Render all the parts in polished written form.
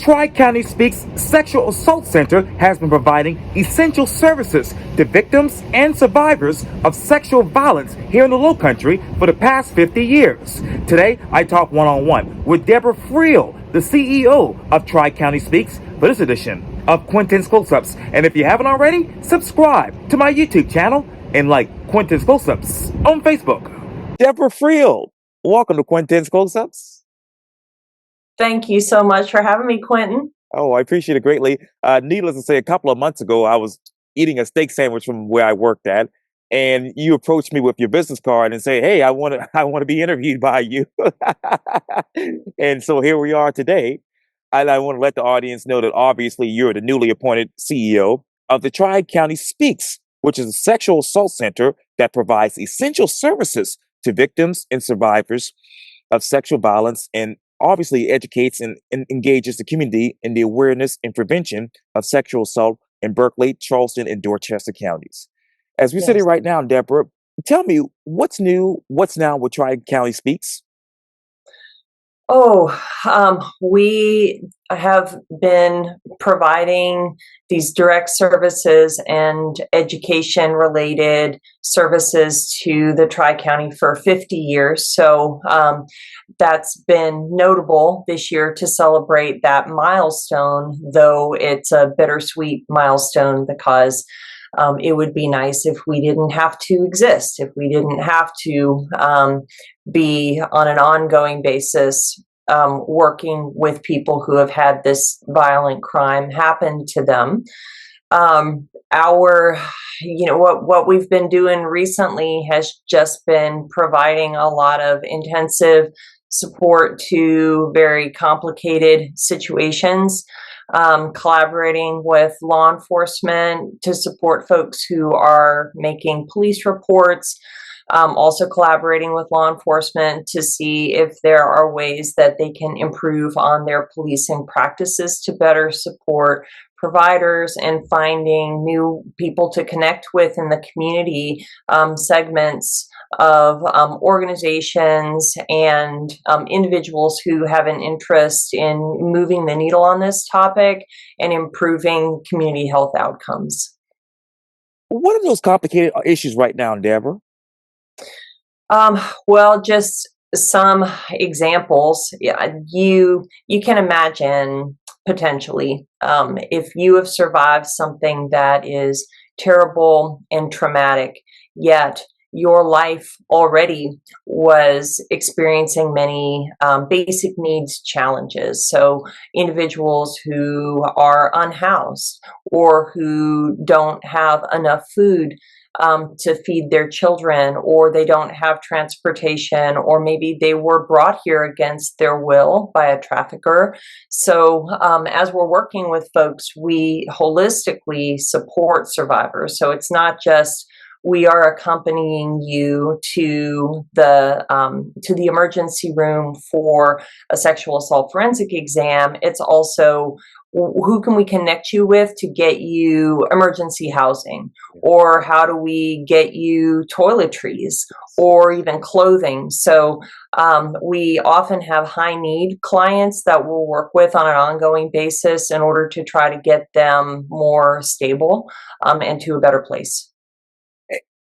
Tri-County Speaks Sexual Assault Center has been providing essential services to victims and survivors of sexual violence here in the Lowcountry for the past 50 years. Today, I talk one-on-one with Deborah Freel, the CEO of Tri-County Speaks, for this edition of Quintin's Close-Ups. And if you haven't already, subscribe to my YouTube channel and like Quintin's Close-Ups on Facebook. Deborah Freel, welcome to Quintin's Close-Ups. Thank you so much for having me, Quintin. Oh, I appreciate it greatly. Needless to say, a couple of months ago, I was eating a steak sandwich from where I worked at, and you approached me with your business card and say, "Hey, I want to be interviewed by you." And so here we are today. And I want to let the audience know that obviously you're the newly appointed CEO of the Tri-County Speaks, which is a sexual assault center that provides essential services to victims and survivors of sexual violence, and obviously educates and engages the community in the awareness and prevention of sexual assault in Berkeley, Charleston, and Dorchester counties. As we sit here Yes. right now, Deborah, tell me what's new, what's now with Tri-County Speaks? We have been providing these direct services and education related services to the Tri-County for 50 years. So that's been notable this year to celebrate that milestone, though it's a bittersweet milestone because it would be nice if we didn't have to exist, if we didn't have to be on an ongoing basis working with people who have had this violent crime happen to them. What we've been doing recently has just been providing a lot of intensive support to very complicated situations. Collaborating with law enforcement to support folks who are making police reports, also collaborating with law enforcement to see if there are ways that they can improve on their policing practices to better support providers, and finding new people to connect with in the community, segments of organizations and individuals who have an interest in moving the needle on this topic and improving community health outcomes. What are those complicated issues right now, Deborah? Just some examples. Yeah, you can imagine potentially if you have survived something that is terrible and traumatic, yet your life already was experiencing many basic needs challenges. So individuals who are unhoused or who don't have enough food to feed their children, or they don't have transportation, or maybe they were brought here against their will by a trafficker. So as we're working with folks, we holistically support survivors. So it's not just we are accompanying you to the emergency room for a sexual assault forensic exam. It's also who can we connect you with to get you emergency housing, or how do we get you toiletries or even clothing. So we often have high need clients that we'll work with on an ongoing basis in order to try to get them more stable and to a better place.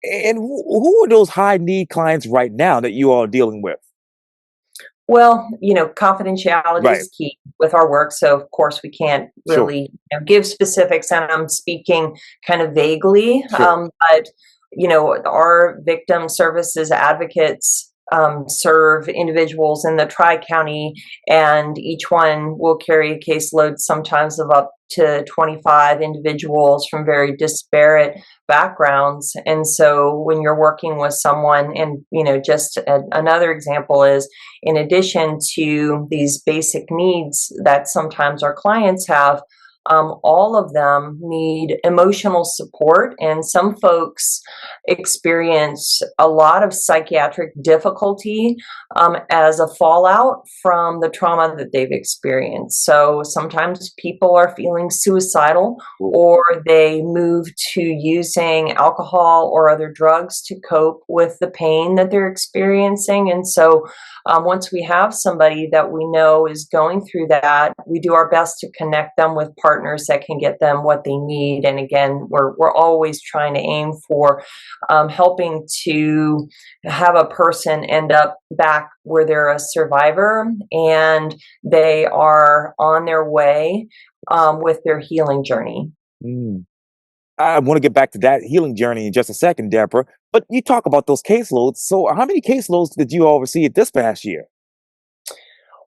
And who are those high need clients right now that you are dealing with? Well, confidentiality Right. is key with our work. So, of course, we can't Sure. really give specifics, and I'm speaking kind of vaguely. Sure. But, our victim services advocates serve individuals in the Tri-County, and each one will carry a caseload sometimes of up to 25 individuals from very disparate backgrounds. And so when you're working with someone, and another example is, in addition to these basic needs that sometimes our clients have, all of them need emotional support, and some folks experience a lot of psychiatric difficulty as a fallout from the trauma that they've experienced. So sometimes people are feeling suicidal, or they move to using alcohol or other drugs to cope with the pain that they're experiencing. And so once we have somebody that we know is going through that, we do our best to connect them with partners that can get them what they need. And again, we're always trying to aim for helping to have a person end up back where they're a survivor and they are on their way with their healing journey. Mm. I want to get back to that healing journey in just a second, Deborah. But you talk about those caseloads. So, how many caseloads did you oversee this past year?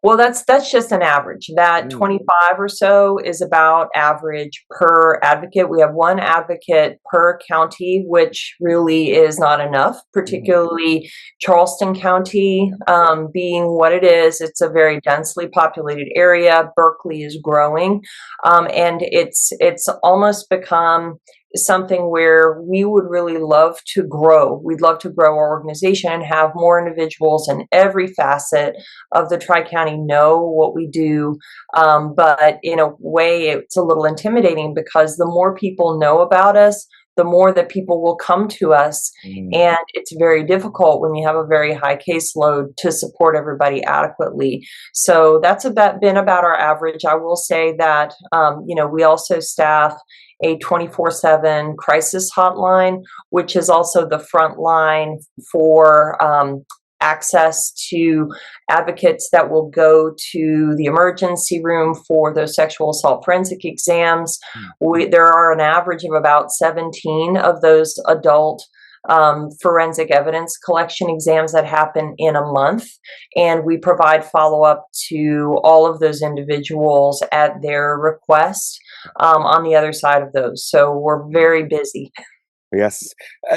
Well, that's just an average. That Mm. 25 or so is about average per advocate. We have one advocate per county, which really is not enough, Mm. particularly Charleston County being what it is. It's a very densely populated area. Berkeley is growing, and it's almost become something where we would really love to grow. We'd love to grow our organization and have more individuals in every facet of the Tri-County know what we do. But in a way, it's a little intimidating because the more people know about us, the more that people will come to us. Mm. And it's very difficult when you have a very high caseload to support everybody adequately. So that's been about our average. I will say that, we also staff a 24/7 crisis hotline, which is also the front line for access to advocates that will go to the emergency room for those sexual assault forensic exams. There are an average of about 17 of those adult forensic evidence collection exams that happen in a month, and we provide follow-up to all of those individuals at their request on the other side of those. So we're very busy. Yes.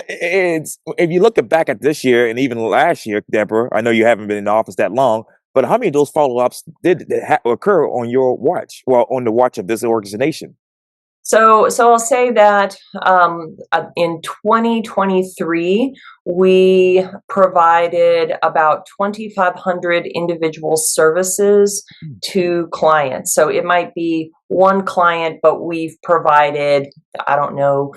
It's if you look back at this year and even last year, Deborah, I know you haven't been in office that long, but how many of those follow-ups did occur on your watch? Well, on the watch of this organization? So I'll say that in 2023, we provided about 2,500 individual services Mm. to clients. So it might be one client, but we've provided, I don't know,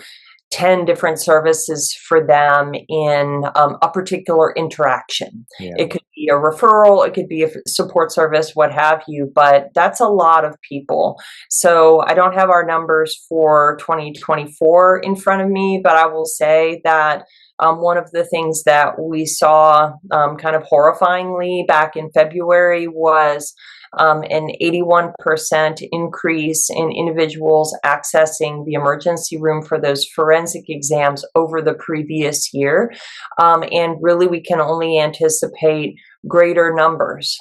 10 different services for them in a particular interaction. Yeah. It could be a referral, it could be a support service, what have you, but that's a lot of people. So I don't have our numbers for 2024 in front of me, but I will say that one of the things that we saw kind of horrifyingly back in February was an 81% increase in individuals accessing the emergency room for those forensic exams over the previous year. And really, we can only anticipate greater numbers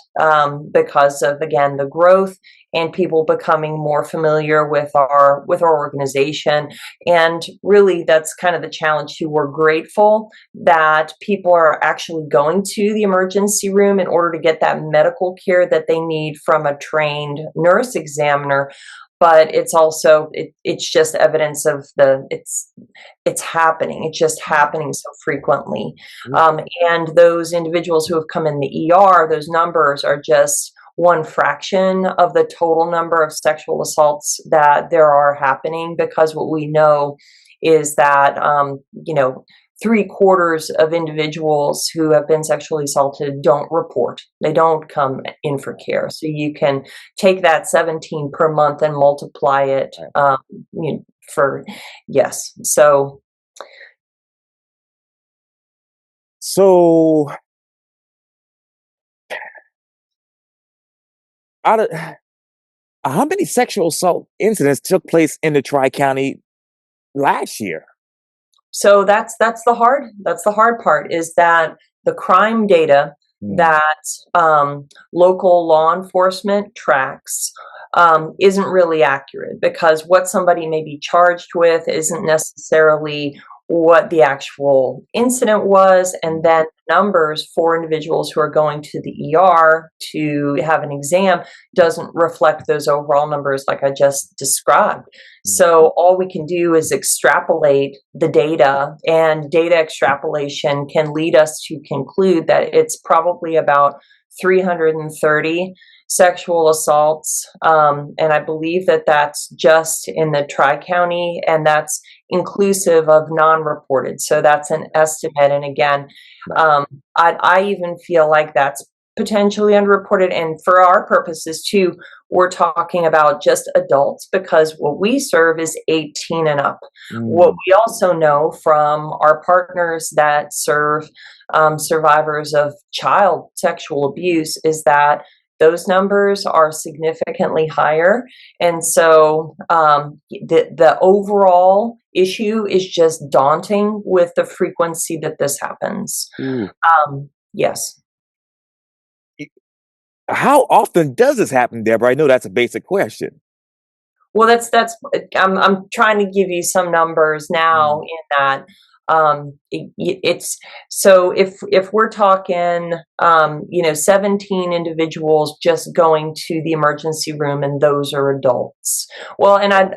because of, again, the growth and people becoming more familiar with our organization. And really, that's kind of the challenge too. We're grateful that people are actually going to the emergency room in order to get that medical care that they need from a trained nurse examiner. But it's also it's just evidence of it's happening. It's just happening so frequently. Mm. And those individuals who have come in the ER, those numbers are just one fraction of the total number of sexual assaults that there are happening, because what we know is that, 3/4 of individuals who have been sexually assaulted don't report. They don't come in for care. So you can take that 17 per month and multiply it for, yes. So So, out of how many sexual assault incidents took place in the Tri County last year? So that's the hard part, is that the crime data Mm. that local law enforcement tracks isn't really accurate, because what somebody may be charged with isn't necessarily what the actual incident was, and then numbers for individuals who are going to the ER to have an exam doesn't reflect those overall numbers like I just described. So all we can do is extrapolate the data, and data extrapolation can lead us to conclude that it's probably about 330 sexual assaults. And I believe that that's just in the Tri-County, and that's inclusive of non-reported. So that's an estimate. And again, I even feel like that's potentially underreported. And for our purposes too, we're talking about just adults, because what we serve is 18 and up. What we also know from our partners that serve survivors of child sexual abuse is that those numbers are significantly higher. And so the overall issue is just daunting with the frequency that this happens. Yes. How often does this happen, Deborah? I know that's a basic question. Well, that's I'm trying to give you some numbers now in that it's so if we're talking 17 individuals just going to the emergency room, and those are adults. Well, and I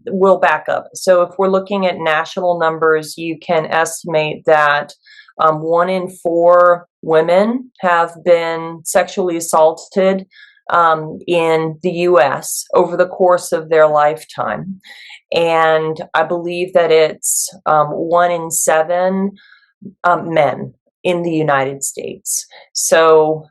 will back up. So if we're looking at national numbers, you can estimate that 1 in 4 women have been sexually assaulted in the US over the course of their lifetime. And I believe that it's 1 in 7 men in the United States. So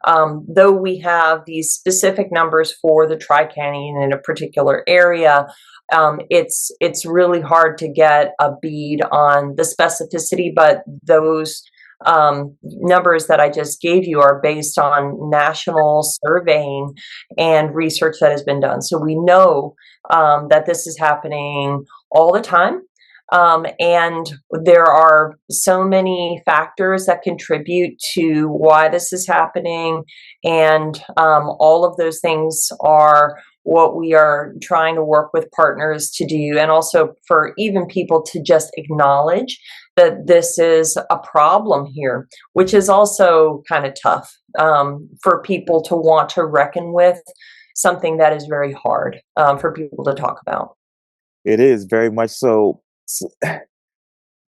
though we have these specific numbers for the Tri-County and in a particular area, it's really hard to get a bead on the specificity, but those numbers that I just gave you are based on national surveying and research that has been done. So we know that this is happening all the time. And there are so many factors that contribute to why this is happening. And all of those things are what we are trying to work with partners to do, and also for even people to just acknowledge that this is a problem here, which is also kind of tough for people to want to reckon with, something that is very hard for people to talk about. It is very much so.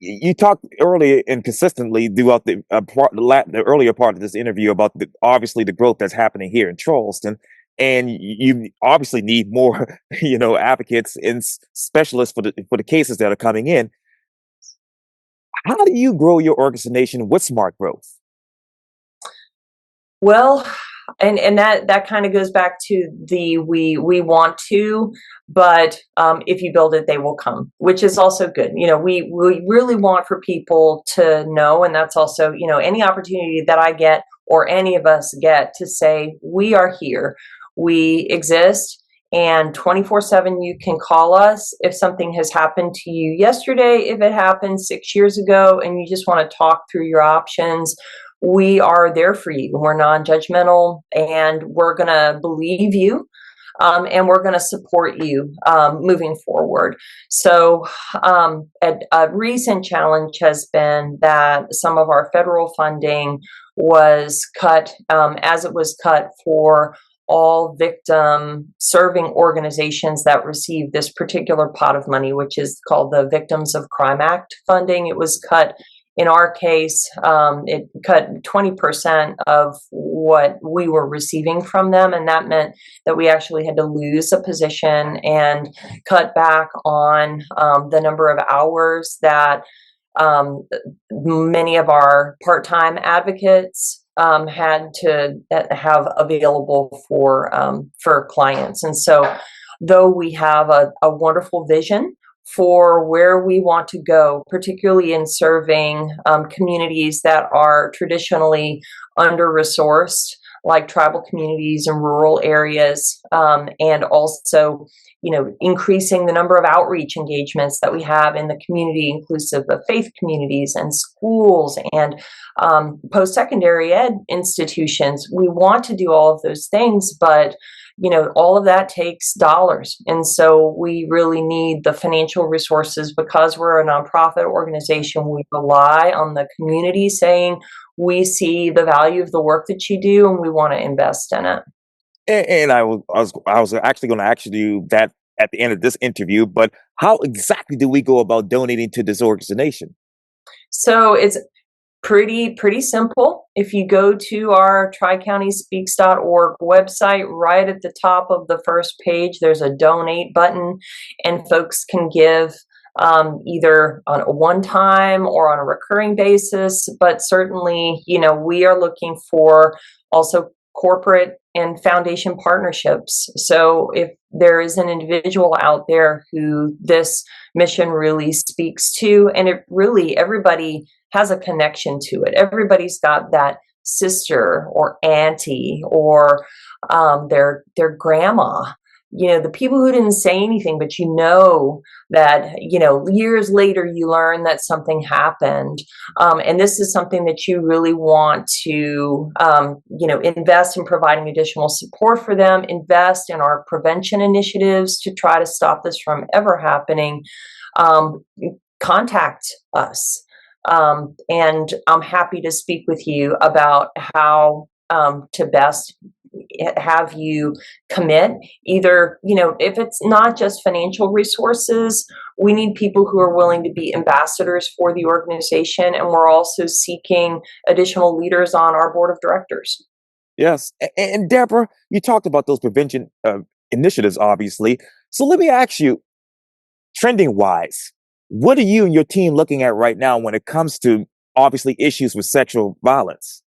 You talked earlier and consistently throughout the earlier part of this interview about obviously the growth that's happening here in Charleston, and you obviously need more, advocates and specialists for the cases that are coming in. How do you grow your organization with smart growth? Well, and that kind of goes back to the we want to, but if you build it, they will come, which is also good. We really want for people to know, and that's also any opportunity that I get or any of us get to say we are here, we exist. And 24/7, you can call us if something has happened to you yesterday, if it happened 6 years ago, and you just want to talk through your options. We are there for you. We're non-judgmental, and we're going to believe you, and we're going to support you moving forward. So a recent challenge has been that some of our federal funding was cut, as it was cut for all victim serving organizations that receive this particular pot of money, which is called the Victims of Crime Act funding. It was cut. In our case, it cut 20% of what we were receiving from them, and that meant that we actually had to lose a position and cut back on the number of hours that many of our part-time advocates had to have available for clients. And so, though we have a wonderful vision for where we want to go, particularly in serving communities that are traditionally under-resourced, like tribal communities and rural areas, and also, increasing the number of outreach engagements that we have in the community, inclusive of faith communities and schools and post-secondary ed institutions. We want to do all of those things, but all of that takes dollars. And so we really need the financial resources. Because we're a nonprofit organization, we rely on the community saying, we see the value of the work that you do and we want to invest in it. And I was actually going to ask you that at the end of this interview, but how exactly do we go about donating to this organization? So it's pretty simple. If you go to our tri-county-speaks.org website, right at the top of the first page, there's a donate button, and folks can give either on a one-time or on a recurring basis. But certainly, we are looking for also corporate and foundation partnerships. So if there is an individual out there who this mission really speaks to, and it really, everybody has a connection to it. Everybody's got that sister or auntie or their grandma. The people who didn't say anything, but that years later you learn that something happened, and this is something that you really want to invest in providing additional support for them. Invest in our prevention initiatives to try to stop this from ever happening. Contact us. And I'm happy to speak with you about how to best have you commit. Either, if it's not just financial resources, we need people who are willing to be ambassadors for the organization. And we're also seeking additional leaders on our board of directors. Yes. And Deborah, you talked about those prevention initiatives, obviously. So let me ask you, trending wise, what are you and your team looking at right now when it comes to obviously issues with sexual violence?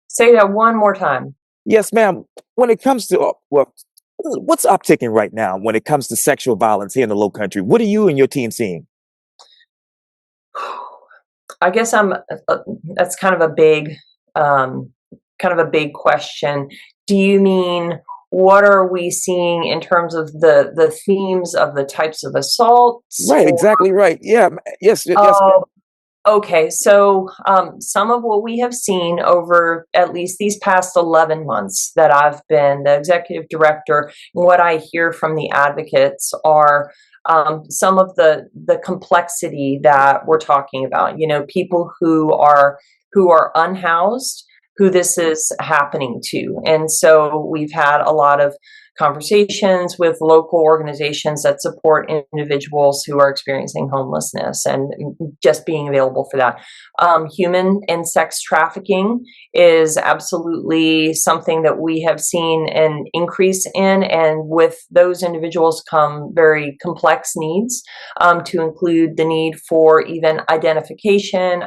Say that one more time. Yes, ma'am. When it comes to, well, what's upticking right now when it comes to sexual violence here in the Low Country? What are you and your team seeing? I guess that's kind of a big question. Do you mean, what are we seeing in terms of the themes of the types of assaults? Right, exactly right. Yeah, yes, yes, Oh, okay. So some of what we have seen over at least these past 11 months that I've been the executive director, what I hear from the advocates are some of the complexity that we're talking about. People who are unhoused, who this is happening to. And so we've had a lot of conversations with local organizations that support individuals who are experiencing homelessness and just being available for that. Human and sex trafficking is absolutely something that we have seen an increase in, and with those individuals come very complex needs, to include the need for even identification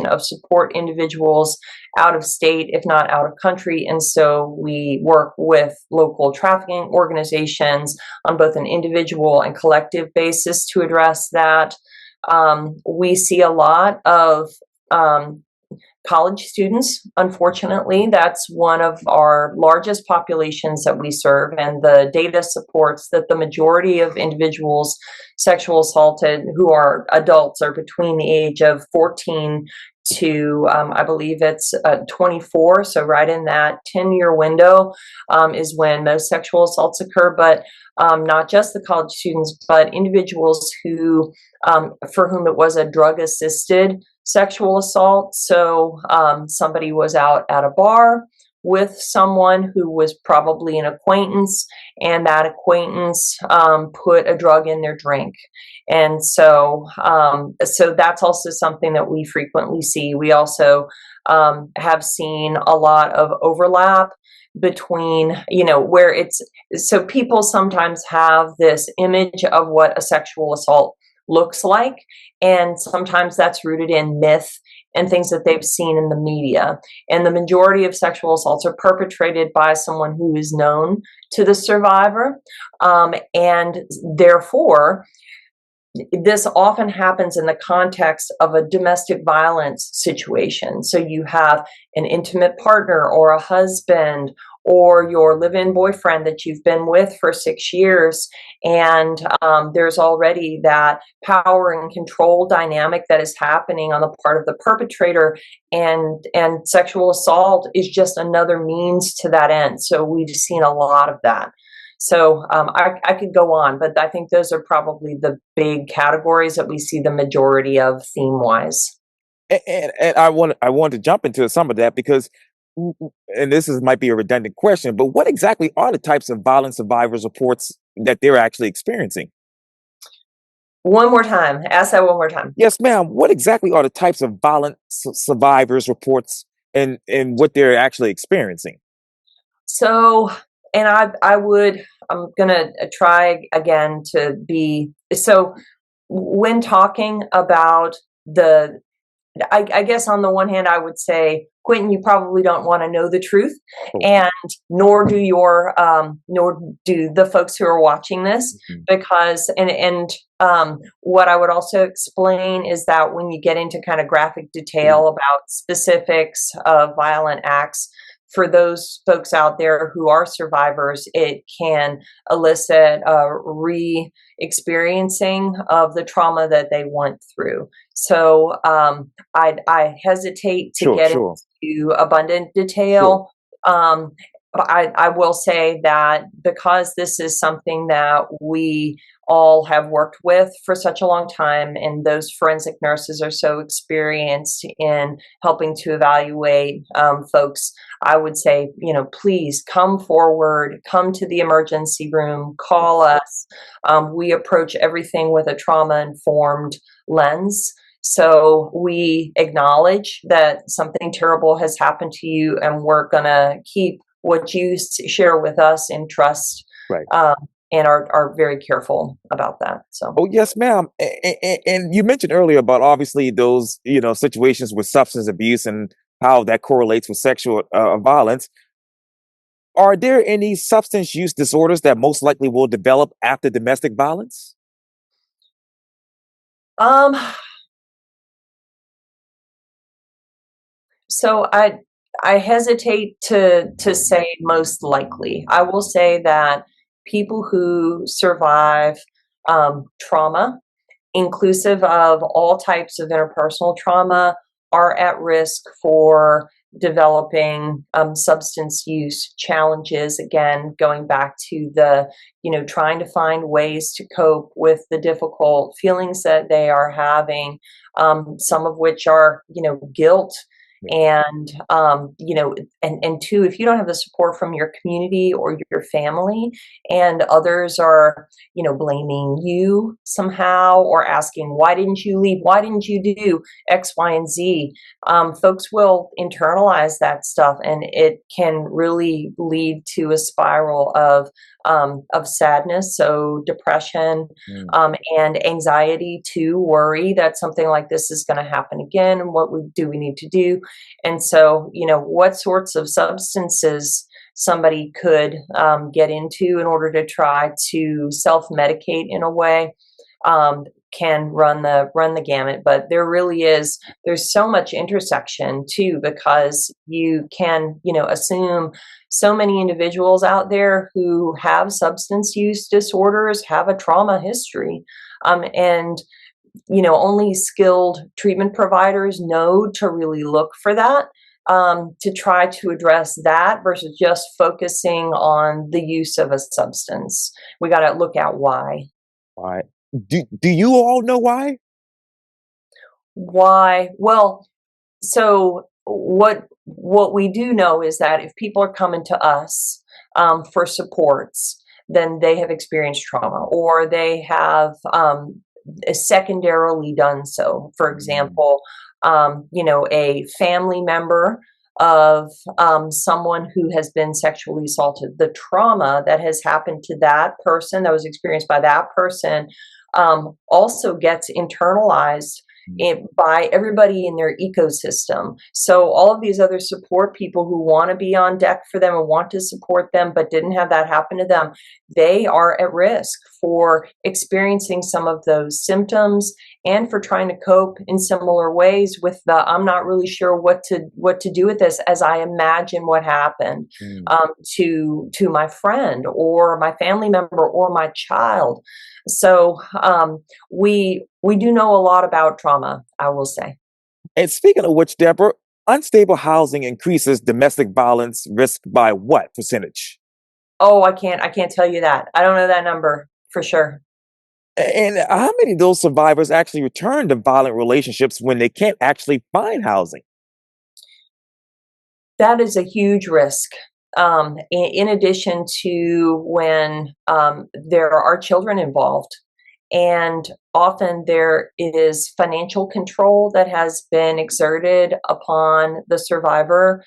of support individuals out of state, if not out of country. And so we work with local trafficking organizations on both an individual and collective basis to address that. We see a lot of college students. Unfortunately, that's one of our largest populations that we serve, and the data supports that the majority of individuals sexual assaulted who are adults are between the age of 14 to I believe it's 24. So right in that 10-year window is when most sexual assaults occur. But not just the college students, but individuals who for whom it was a drug-assisted sexual assault. So somebody was out at a bar with someone who was probably an acquaintance, and that acquaintance put a drug in their drink. And so that's also something that we frequently see. We also have seen a lot of overlap between, where so people sometimes have this image of what a sexual assault looks like, and sometimes that's rooted in myth and things that they've seen in the media. And the majority of sexual assaults are perpetrated by someone who is known to the survivor, and therefore this often happens in the context of a domestic violence situation. So you have an intimate partner or a husband or your live-in boyfriend that you've been with for 6 years, and there's already that power and control dynamic that is happening on the part of the perpetrator, and sexual assault is just another means to that end. So we've seen a lot of that. So I could go on, but I think those are probably the big categories that we see the majority of theme wise. And I want to jump into some of that because, and this is might be a redundant question, but what exactly are the types of violent survivors reports that they're actually experiencing? One more time. Ask that one more time. Yes, ma'am. What exactly are the types of violent survivors reports and what they're actually experiencing? So, and I'm gonna try again to be so when talking about the I guess on the one hand, I would say, Quentin, you probably don't want to know the truth, Oh, and nor do the folks who are watching this, mhm. because what I would also explain is that when you get into kind of graphic Ooh, detail about specifics of violent acts, for those folks out there who are survivors, it can elicit a re-experiencing of the trauma that they went through. So I hesitate to sure, get sure, into abundant sure. detail. Um, but I will say that because this is something that we all have worked with for such a long time, and those forensic nurses are so experienced in helping to evaluate folks, I would say, please come forward, come to the emergency room, call Yes. us. We approach everything with a trauma informed lens. So we acknowledge that something terrible has happened to you, and we're going to keep what you share with us in trust, Right. um, and are very careful about that. So. Oh, yes, ma'am. And you mentioned earlier about obviously those, situations with substance abuse and how that correlates with sexual violence. Are there any substance use disorders that most likely will develop after domestic violence? Um, so I hesitate to say most likely. I will say that people who survive trauma, inclusive of all types of interpersonal trauma, are at risk for developing substance use challenges. Again, going back to trying to find ways to cope with the difficult feelings that they are having, some of which are, guilt. Yeah. And two, if you don't have the support from your community or your family, and others are blaming you somehow or asking, why didn't you leave? Why didn't you do X, Y, and Z? Folks will internalize that stuff, and it can really lead to a spiral of sadness, so depression, Mm. and anxiety to worry that something like this is going to happen again. And we need to do? And so, what sorts of substances somebody could get into in order to try to self-medicate in a way, can run the gamut. But there's so much intersection too, because you can assume so many individuals out there who have substance use disorders have a trauma history, and only skilled treatment providers know to really look for that, to try to address that versus just focusing on the use of a substance. We got to look at why. Why? Do you all know why? Why? Well, so what we do know is that if people are coming to us for supports, then they have experienced trauma, or they have secondarily done so. For Mm. example, a family member of someone who has been sexually assaulted. The trauma that has happened to that person, that was experienced by that person, also gets internalized by everybody in their ecosystem. So all of these other support people who want to be on deck for them and want to support them, but didn't have that happen to them, they are at risk for experiencing some of those symptoms and for trying to cope in similar ways with the I'm not really sure what to do with this as I imagine what happened Mm. to my friend or my family member or my child. So we do know a lot about trauma, I will say. And speaking of which, Deborah, unstable housing increases domestic violence risk by what percentage? Oh, I can't tell you that. I don't know that number for sure. And how many of those survivors actually return to violent relationships when they can't actually find housing? That is a huge risk. In addition to when there are children involved, and often there is financial control that has been exerted upon the survivor.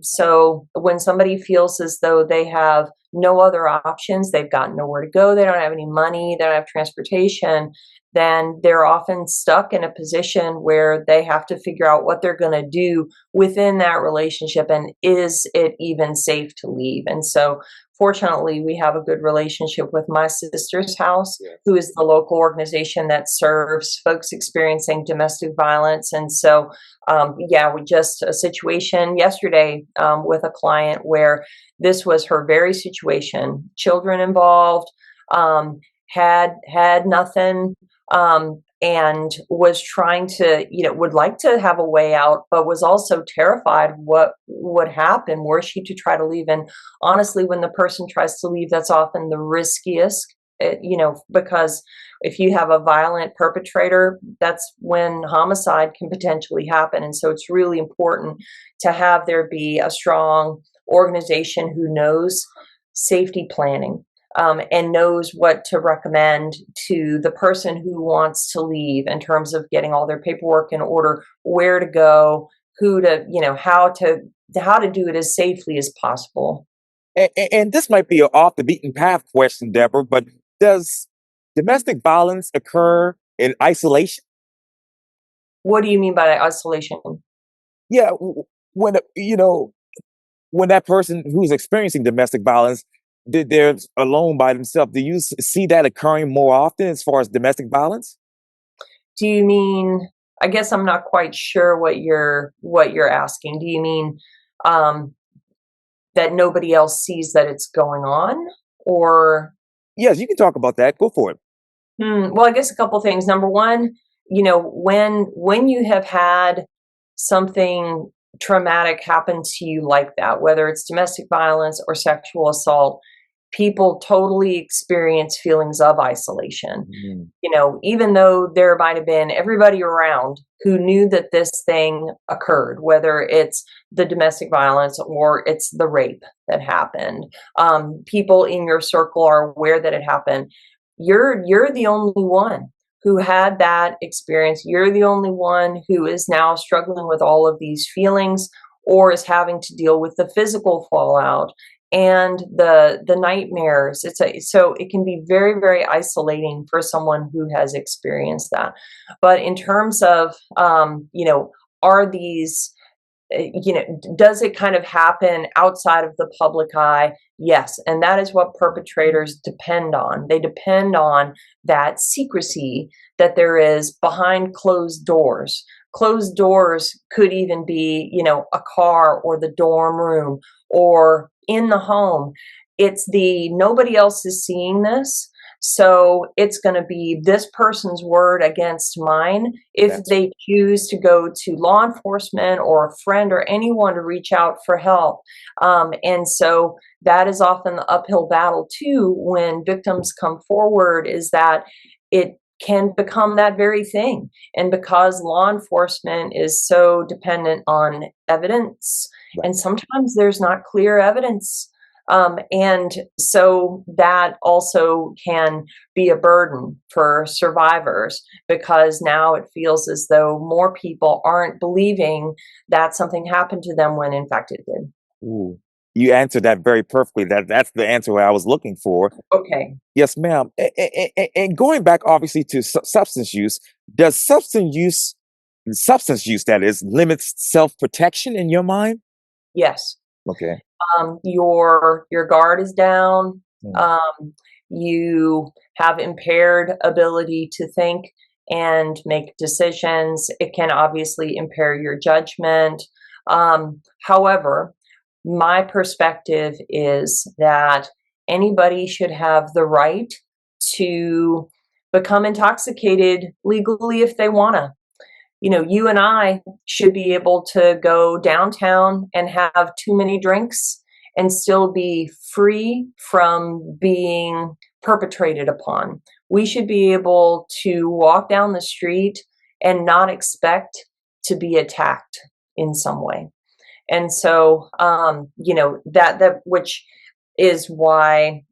So when somebody feels as though they have no other options, they've got nowhere to go, they don't have any money, they don't have transportation, then they're often stuck in a position where they have to figure out what they're going to do within that relationship and is it even safe to leave. And so fortunately, we have a good relationship with My Sister's House, Yes. who is the local organization that serves folks experiencing domestic violence. And so, yeah, we just a situation yesterday with a client where this was her very situation. Children involved, had nothing, and was trying to, would like to have a way out, but was also terrified what would happen were she to try to leave. And honestly, when the person tries to leave, that's often the riskiest, because if you have a violent perpetrator, that's when homicide can potentially happen. And so it's really important to have there be a strong organization who knows safety planning, and knows what to recommend to the person who wants to leave in terms of getting all their paperwork in order, where to go, who to, how to do it as safely as possible. And this might be an off the beaten path question, Deborah, but does domestic violence occur in isolation? What do you mean by isolation? Yeah, when when that person who's experiencing domestic violence, they're alone by themselves. Do you see that occurring more often as far as domestic violence? Do you mean, I guess I'm not quite sure what you're asking. Do you mean um, that nobody else sees that it's going on, or Yes, you can talk about that. Go for it. Well, I guess a couple things. Number one, when you have had something traumatic happen to you like that, whether it's domestic violence or sexual assault, people totally experience feelings of isolation. Mm, Even though there might have been everybody around who knew that this thing occurred, whether it's the domestic violence or it's the rape that happened, people in your circle are aware that it happened. You're the only one who had that experience. You're the only one who is now struggling with all of these feelings or is having to deal with the physical fallout and the nightmares. So it can be very, very isolating for someone who has experienced that. But in terms of are these does it kind of happen outside of the public eye? Yes. And that is what perpetrators depend on. They depend on that secrecy that there is behind closed doors. Closed doors could even be, a car or the dorm room or in the home. It's the nobody else is seeing this. So it's going to be this person's word against mine if that's they choose to go to law enforcement or a friend or anyone to reach out for help. And so that is often the uphill battle too when victims come forward, is that it can become that very thing. And because law enforcement is so dependent on evidence, right. and sometimes there's not clear evidence. And so that also can be a burden for survivors because now it feels as though more people aren't believing that something happened to them when in fact it did. Ooh. You answered that very perfectly. That's the answer I was looking for. Okay. Yes, ma'am. And going back, obviously, to substance use, does substance use that is, limits self protection in your mind? Yes. Okay. Your guard is down. Mm. Um, you have impaired ability to think and make decisions. It can obviously impair your judgment. However, my perspective is that anybody should have the right to become intoxicated legally if they want to. You know, you and I should be able to go downtown and have too many drinks and still be free from being perpetrated upon. We should be able to walk down the street and not expect to be attacked in some way. And so, that which is why,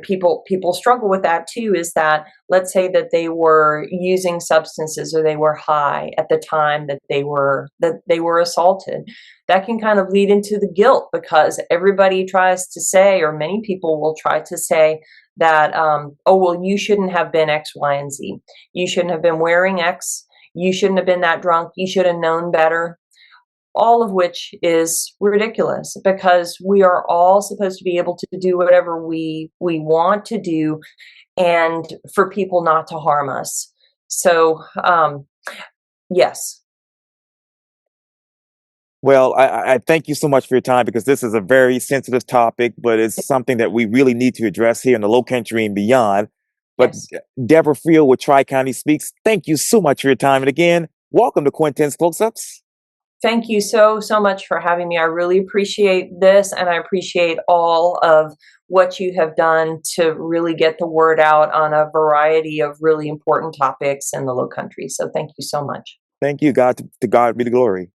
people struggle with that too, is that, let's say that they were using substances or they were high at the time that they were assaulted. That can kind of lead into the guilt, because everybody tries to say, or many people will try to say that, oh, well, you shouldn't have been X, Y, and Z. You shouldn't have been wearing X. You shouldn't have been that drunk. You should have known better. All of which is ridiculous, because we are all supposed to be able to do whatever we want to do, and for people not to harm us. So, yes. Well, I thank you so much for your time, because this is a very sensitive topic, but it's something that we really need to address here in the Low Country and beyond. But Yes. Deborah Freel with Tri County Speaks, thank you so much for your time. And again, welcome to Quintin's Close Ups. Thank you so much for having me. I really appreciate this, and I appreciate all of what you have done to really get the word out on a variety of really important topics in the Low Country. So thank you so much. Thank you, God. To God be the glory.